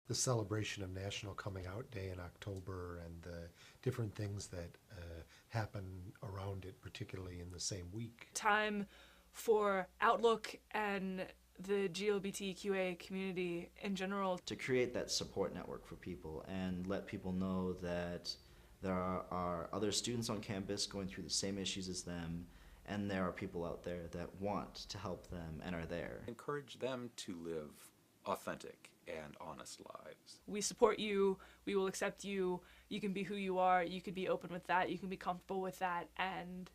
the celebration of National Coming Out Day in October and the different things that happen around it, particularly in the same week. Time for Outlook and the GLBTQA community in general. To create that support network for people and let people know that there are other students on campus going through the same issues as them, and there are people out there that want to help them and are there. Encourage them to live authentic and honest lives. We support you, we will accept you, you can be who you are, you can be open with that, you can be comfortable with that, and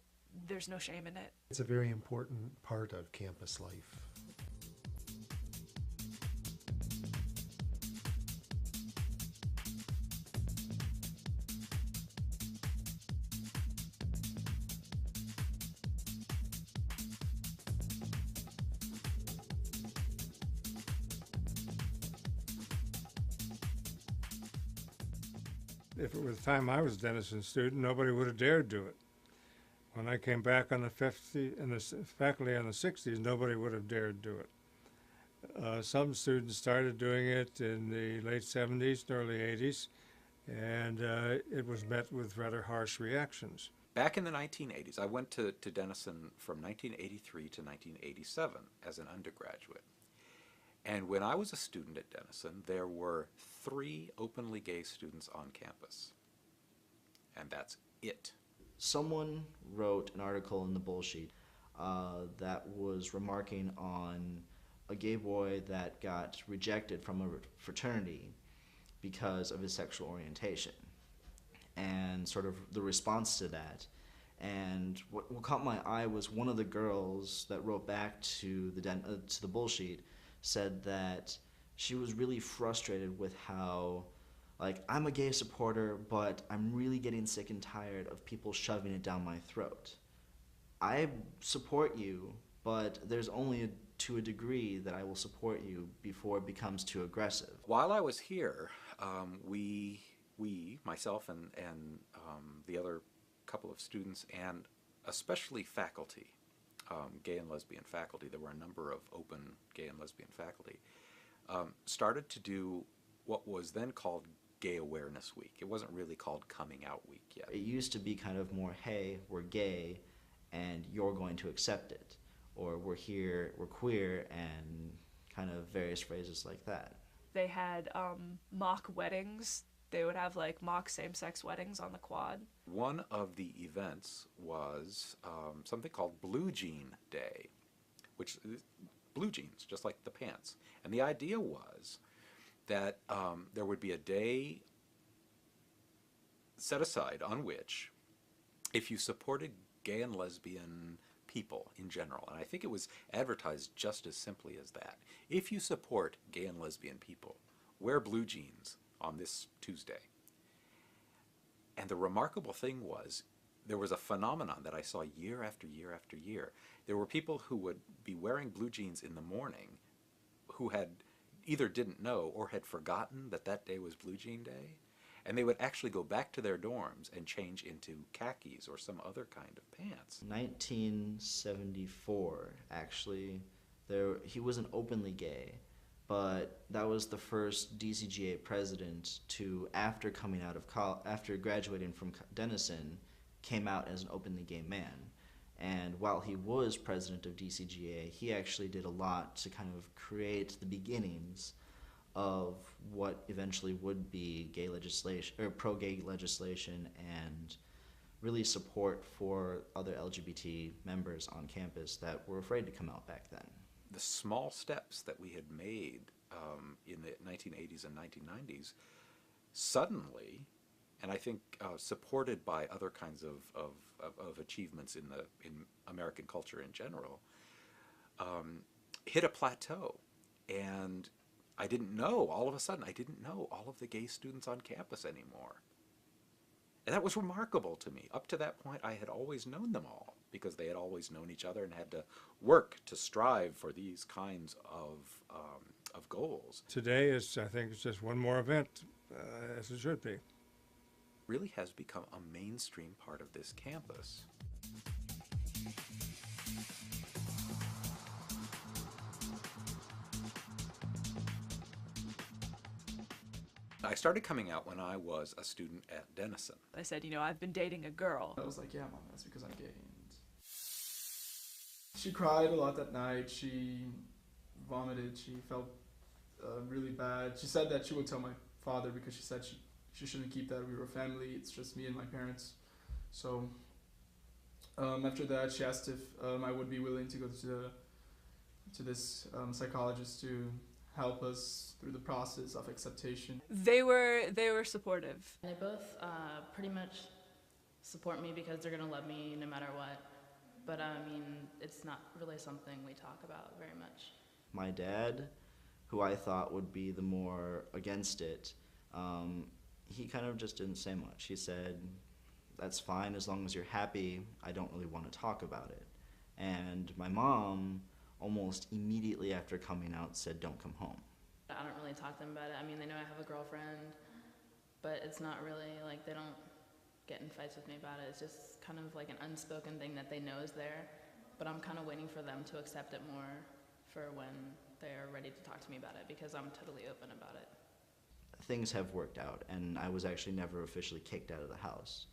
there's no shame in it. It's a very important part of campus life. If it was the time I was a Denison student, nobody would have dared do it. When I came back on the faculty in the 60s, nobody would have dared do it. Some students started doing it in the late 70s and early 80s, and it was met with rather harsh reactions. Back in the 1980s, I went to Denison from 1983 to 1987 as an undergraduate. And when I was a student at Denison, there were 3 openly gay students on campus. And that's it. Someone wrote an article in the Bullsheet that was remarking on a gay boy that got rejected from a fraternity because of his sexual orientation, and sort of the response to that. And what caught my eye was one of the girls that wrote back to the Bullsheet said that she was really frustrated with how, like, I'm a gay supporter, but I'm really getting sick and tired of people shoving it down my throat. I support you, but there's only to a degree that I will support you before it becomes too aggressive. While I was here, myself and the other couple of students, and especially faculty, gay and lesbian faculty, there were a number of open gay and lesbian faculty, started to do what was then called Gay Awareness Week. It wasn't really called Coming Out Week yet. It used to be kind of more, hey, we're gay and you're going to accept it, or we're here, we're queer, and kind of various phrases like that. They had mock weddings. They would have like mock same-sex weddings on the quad. One of the events was something called Blue Jean Day, which is blue jeans, just like the pants. And the idea was that there would be a day set aside on which, if you supported gay and lesbian people in general, and I think it was advertised just as simply as that, if you support gay and lesbian people, wear blue jeans on this Tuesday. And the remarkable thing was, there was a phenomenon that I saw year after year after year. There were people who would be wearing blue jeans in the morning who had either didn't know or had forgotten that that day was Blue Jean Day, and they would actually go back to their dorms and change into khakis or some other kind of pants. 1974, actually, he wasn't openly gay, but that was the first DCGA president to, after coming out of after graduating from Denison, came out as an openly gay man. And while he was president of DCGA, he actually did a lot to kind of create the beginnings of what eventually would be gay legislation, or pro-gay legislation, and really support for other LGBT members on campus that were afraid to come out back then. The small steps that we had made in the 1980s and 1990s suddenly, and I think supported by other kinds of achievements in American culture in general, hit a plateau. And I didn't know, all of a sudden, I didn't know all of the gay students on campus anymore. And that was remarkable to me. Up to that point, I had always known them all, because they had always known each other and had to work to strive for these kinds of goals. Today is, I think, it's just one more event, as it should be. Really has become a mainstream part of this campus. I started coming out when I was a student at Denison. I said, I've been dating a girl. I was like, yeah, Mom, that's because I'm gay. And she cried a lot that night. She vomited. She felt really bad. She said that she would tell my father because she said she shouldn't keep that. We were a family. It's just me and my parents. So after that, she asked if I would be willing to go to this psychologist to help us through the process of acceptation. They were supportive. They both pretty much support me because they're gonna love me no matter what. But I mean, it's not really something we talk about very much. My dad, who I thought would be the more against it, he kind of just didn't say much. He said, that's fine as long as you're happy. I don't really want to talk about it. And my mom, almost immediately after coming out, said, don't come home. I don't really talk to them about it. I mean, they know I have a girlfriend, but it's not really like they don't get in fights with me about it. It's just kind of like an unspoken thing that they know is there, but I'm kind of waiting for them to accept it more for when they're ready to talk to me about it, because I'm totally open about it. Things have worked out, and I was actually never officially kicked out of the house.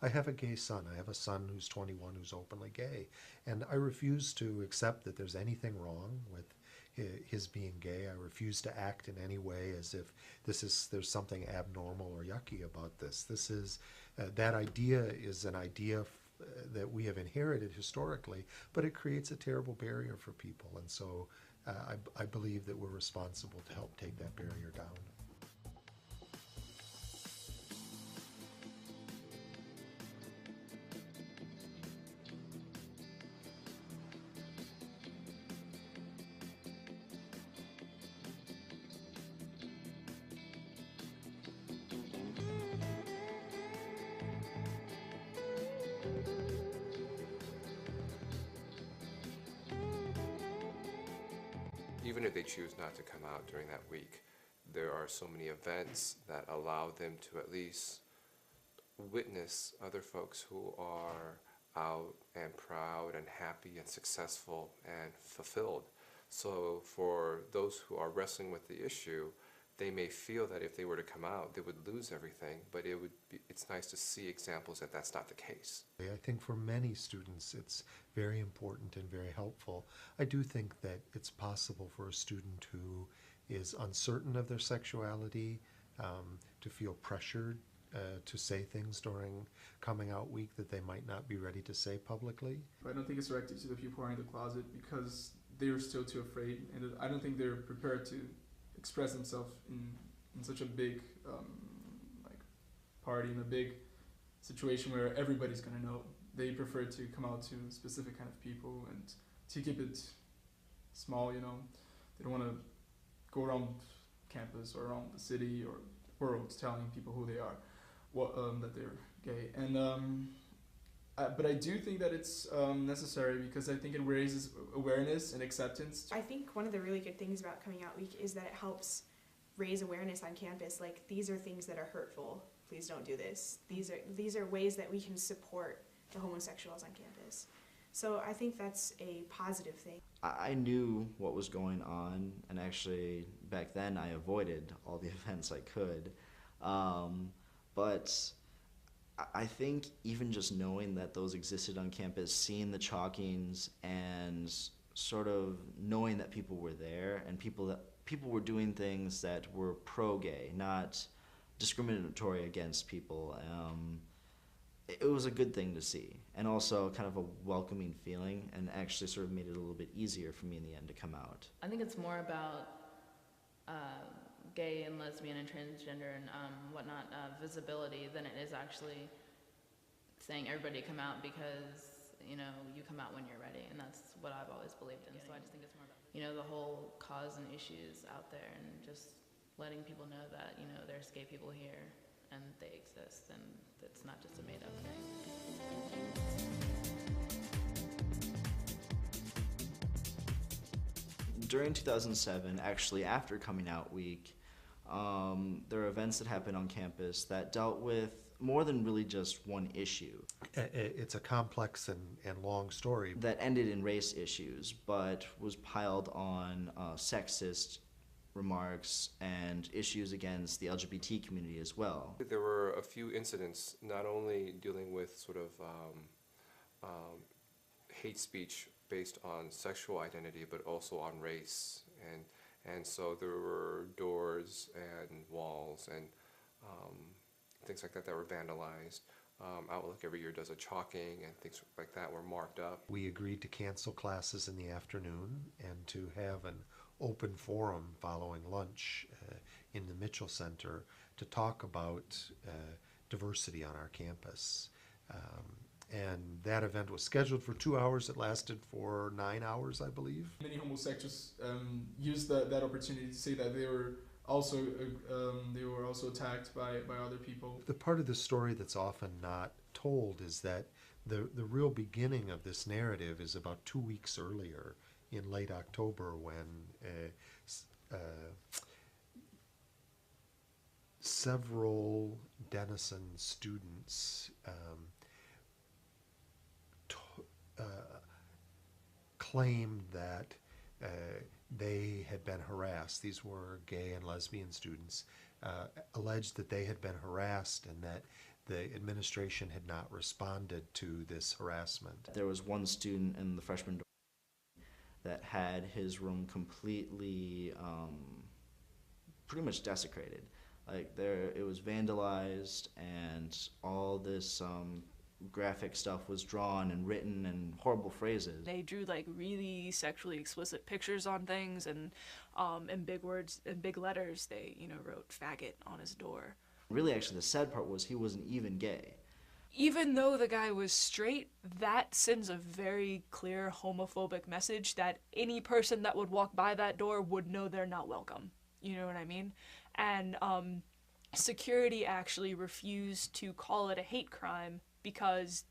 I have a gay son. I have a son who's 21 who's openly gay. And I refuse to accept that there's anything wrong with his being gay. I refuse to act in any way as if there's something abnormal or yucky about this. This is, that idea is an idea that we have inherited historically, but it creates a terrible barrier for people. And so I believe that we're responsible to help take that barrier down. Even if they choose not to come out during that week, there are so many events that allow them to at least witness other folks who are out and proud and happy and successful and fulfilled. So for those who are wrestling with the issue, they may feel that if they were to come out, they would lose everything, but it's nice to see examples that that's not the case. I think for many students it's very important and very helpful. I do think that it's possible for a student who is uncertain of their sexuality to feel pressured to say things during coming out week that they might not be ready to say publicly. I don't think it's directed to the people who are in the closet because they're still too afraid, and I don't think they're prepared to express themselves in such a big like party, in a big situation where everybody's gonna know. They prefer to come out to specific kind of people and to keep it small, you know. They don't want to go around campus or around the city or world telling people who they are, that they're gay. And but I do think that it's necessary because I think it raises awareness and acceptance. I think one of the really good things about Coming Out Week is that it helps raise awareness on campus. Like, these are things that are hurtful. Please don't do this. These are ways that we can support the homosexuals on campus. So I think that's a positive thing. I knew what was going on, and actually back then I avoided all the events I could. But I think even just knowing that those existed on campus, seeing the chalkings, and sort of knowing that people were there and people were doing things that were pro-gay, not discriminatory against people. It was a good thing to see, and also kind of a welcoming feeling, and actually sort of made it a little bit easier for me in the end to come out. I think it's more about gay and lesbian and transgender and whatnot visibility than it is actually saying everybody come out, because you come out when you're ready, and that's what I've always believed in. So I just think it's more about the whole cause and issues out there, and just letting people know that there's gay people here and they exist, and it's not just a made-up thing. During 2007, actually after Coming Out Week, there are events that happened on campus that dealt with more than really just one issue. It's a complex and long story. That ended in race issues, but was piled on sexist remarks and issues against the LGBT community as well. There were a few incidents not only dealing with sort of hate speech based on sexual identity, but also on race. And so there were doors and walls and things like that that were vandalized. Outlook every year does a chalking, and things like that were marked up. We agreed to cancel classes in the afternoon and to have an open forum following lunch in the Mitchell Center to talk about diversity on our campus. And that event was scheduled for 2 hours. It lasted for 9 hours, I believe. Many homosexuals used that opportunity to say that they were also attacked by other people. The part of the story that's often not told is that the real beginning of this narrative is about 2 weeks earlier, in late October, when several Denison students claimed that they had been harassed. These were gay and lesbian students, alleged that they had been harassed and that the administration had not responded to this harassment. There was one student in the freshman dorm that had his room completely, pretty much desecrated. Like it was vandalized, and all this graphic stuff was drawn and written in horrible phrases. They drew like really sexually explicit pictures on things, and in big words, in big letters, they wrote "faggot" on his door. Really, actually, the sad part was he wasn't even gay. Even though the guy was straight, that sends a very clear homophobic message that any person that would walk by that door would know they're not welcome. You know what I mean? And security actually refused to call it a hate crime because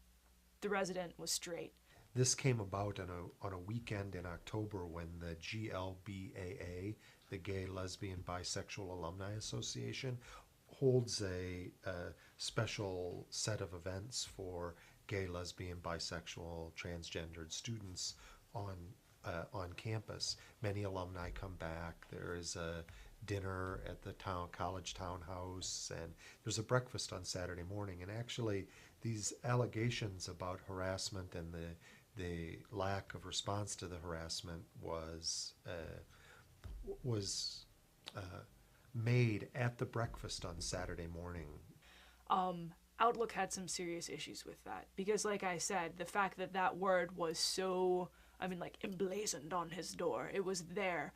the resident was straight. This came about on a weekend in October when the GLBAA, the Gay, Lesbian, Bisexual Alumni Association, holds a special set of events for gay, lesbian, bisexual, transgendered students on campus. Many alumni come back. There is a dinner at the college townhouse, and there's a breakfast on Saturday morning. And actually, these allegations about harassment and the lack of response to the harassment was made at the breakfast on Saturday morning. Outlook had some serious issues with that because, like I said, the fact that that word was so, emblazoned on his door, it was there.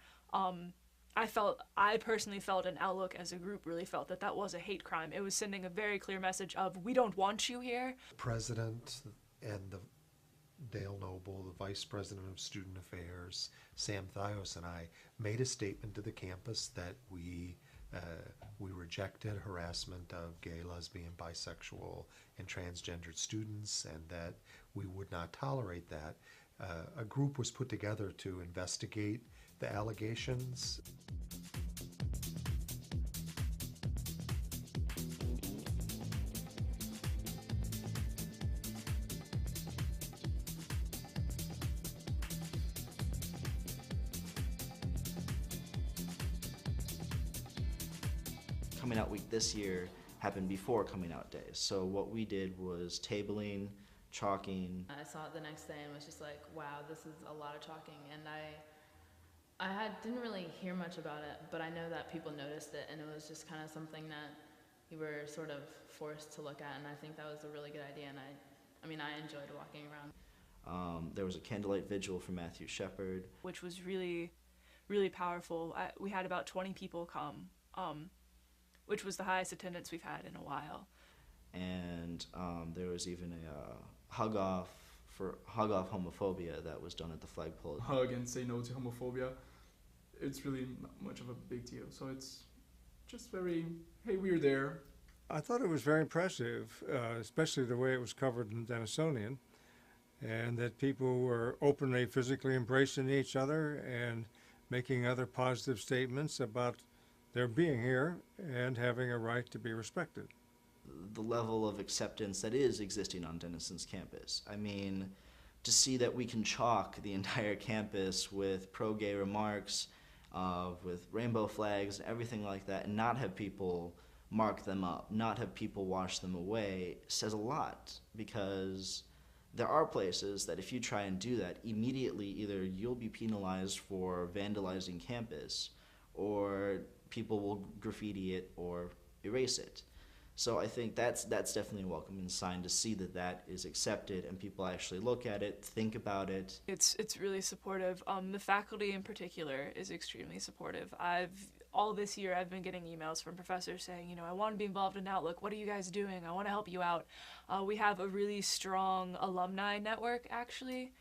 I personally felt, and Outlook as a group really felt that that was a hate crime. It was sending a very clear message of, we don't want you here. The president and Dale Noble, the vice president of student affairs, Sam Thios, and I made a statement to the campus that we rejected harassment of gay, lesbian, bisexual, and transgendered students, and that we would not tolerate that. A group was put together to investigate the allegations. Coming Out Week this year happened before Coming Out Day. So what we did was tabling, chalking. I saw it the next day and was just like, wow, this is a lot of chalking. And didn't really hear much about it, but I know that people noticed it, and it was just kind of something that you were sort of forced to look at, and I think that was a really good idea, and I enjoyed walking around. There was a candlelight vigil for Matthew Shepard, which was really, really powerful. We had about 20 people come, which was the highest attendance we've had in a while. And there was even a hug off homophobia that was done at the flagpole. Hug and say no to homophobia. It's really not much of a big deal. So it's just very, hey, we're there. I thought it was very impressive, especially the way it was covered in Denisonian, and that people were openly physically embracing each other and making other positive statements about their being here and having a right to be respected. The level of acceptance that is existing on Denison's campus. I mean, to see that we can chalk the entire campus with pro-gay remarks with rainbow flags and everything like that, and not have people mark them up, not have people wash them away, says a lot, because there are places that if you try and do that, immediately either you'll be penalized for vandalizing campus, or people will graffiti it or erase it. So I think that's definitely a welcoming sign to see that that is accepted and people actually look at it, think about it. It's really supportive. The faculty in particular is extremely supportive. All this year I've been getting emails from professors saying, you know, I want to be involved in Outlook. What are you guys doing? I want to help you out. We have a really strong alumni network, actually,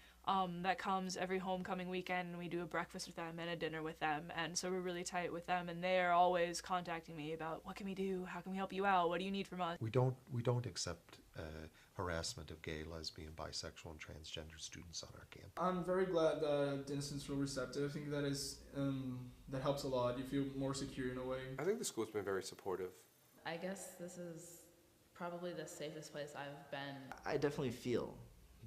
that comes every homecoming weekend, and we do a breakfast with them and a dinner with them, and so we're really tight with them, and they are always contacting me about what can we do, how can we help you out, what do you need from us. We don't accept harassment of gay, lesbian, bisexual, and transgender students on our campus. I'm very glad that Denison's so receptive. I think that is that helps a lot. You feel more secure in a way. I think the school's been very supportive. I guess this is probably the safest place I've been. I definitely feel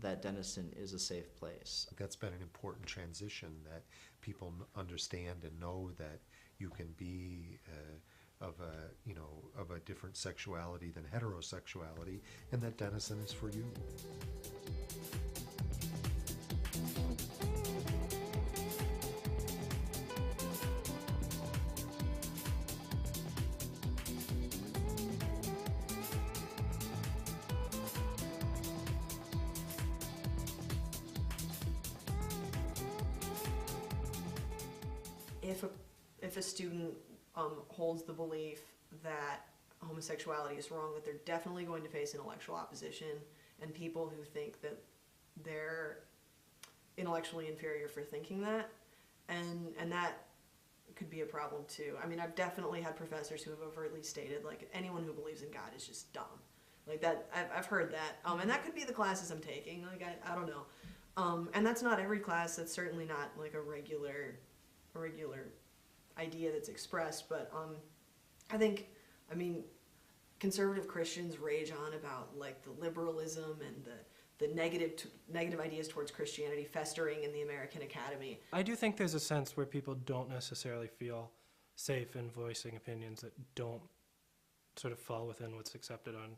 that Denison is a safe place. That's been an important transition, that people understand and know that you can be of a different sexuality than heterosexuality, and that Denison is for you. If a student holds the belief that homosexuality is wrong, that they're definitely going to face intellectual opposition, and people who think that they're intellectually inferior for thinking that, and that could be a problem too. I mean, I've definitely had professors who have overtly stated, like, anyone who believes in God is just dumb. Like that, I've heard that, and that could be the classes I'm taking. Like I don't know, and that's not every class. That's certainly not like a regular idea that's expressed, but I mean, conservative Christians rage on about like the liberalism and the negative ideas towards Christianity festering in the American academy. I do think there's a sense where people don't necessarily feel safe in voicing opinions that don't sort of fall within what's accepted on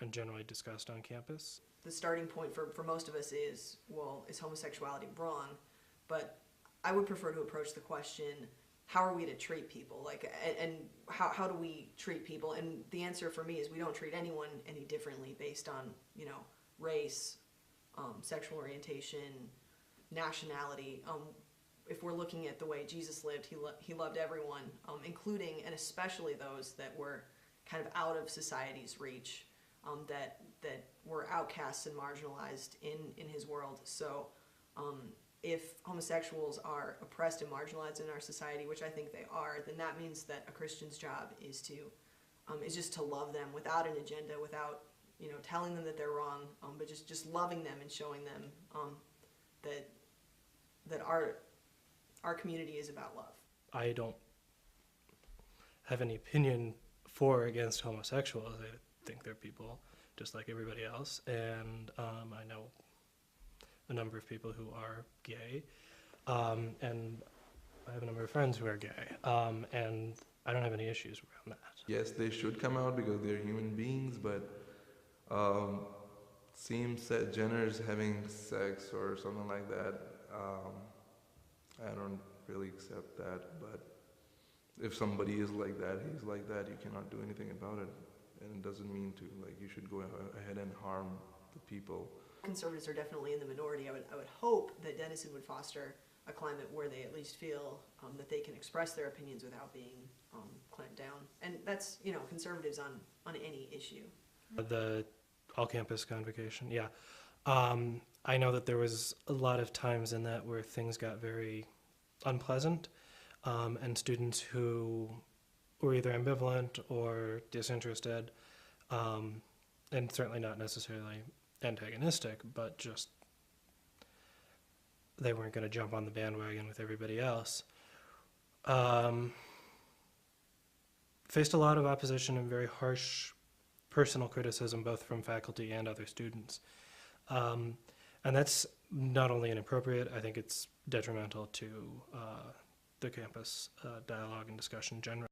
and generally discussed on campus. The starting point for most of us is, well, is homosexuality wrong? But I would prefer to approach the question, how are we to treat people? Like, and how do we treat people? And the answer for me is we don't treat anyone any differently based on, you know, race, sexual orientation, nationality. If we're looking at the way Jesus lived, he loved everyone, including and especially those that were kind of out of society's reach, that were outcasts and marginalized in his world. So if homosexuals are oppressed and marginalized in our society, which I think they are, then that means that a Christian's job is just to love them without an agenda, without, you know, telling them that they're wrong, but just loving them and showing them that our community is about love. I don't have any opinion for or against homosexuals. I think they're people just like everybody else, and I know a number of people who are gay, and I have a number of friends who are gay, and I don't have any issues around that. Yes, they should come out because they're human beings, but same-sex genders having sex or something like that, I don't really accept that. But if somebody is like that, he's like that, you cannot do anything about it. And it doesn't mean to, like, you should go ahead and harm the people. Conservatives are definitely in the minority. I would hope that Denison would foster a climate where they at least feel that they can express their opinions without being clamped down. And that's, you know, conservatives on any issue. The all-campus convocation, yeah. I know that there was a lot of times in that where things got very unpleasant, and students who were either ambivalent or disinterested, and certainly not necessarily antagonistic, but just they weren't going to jump on the bandwagon with everybody else, faced a lot of opposition and very harsh personal criticism, both from faculty and other students. And that's not only inappropriate, I think it's detrimental to the campus dialogue and discussion generally.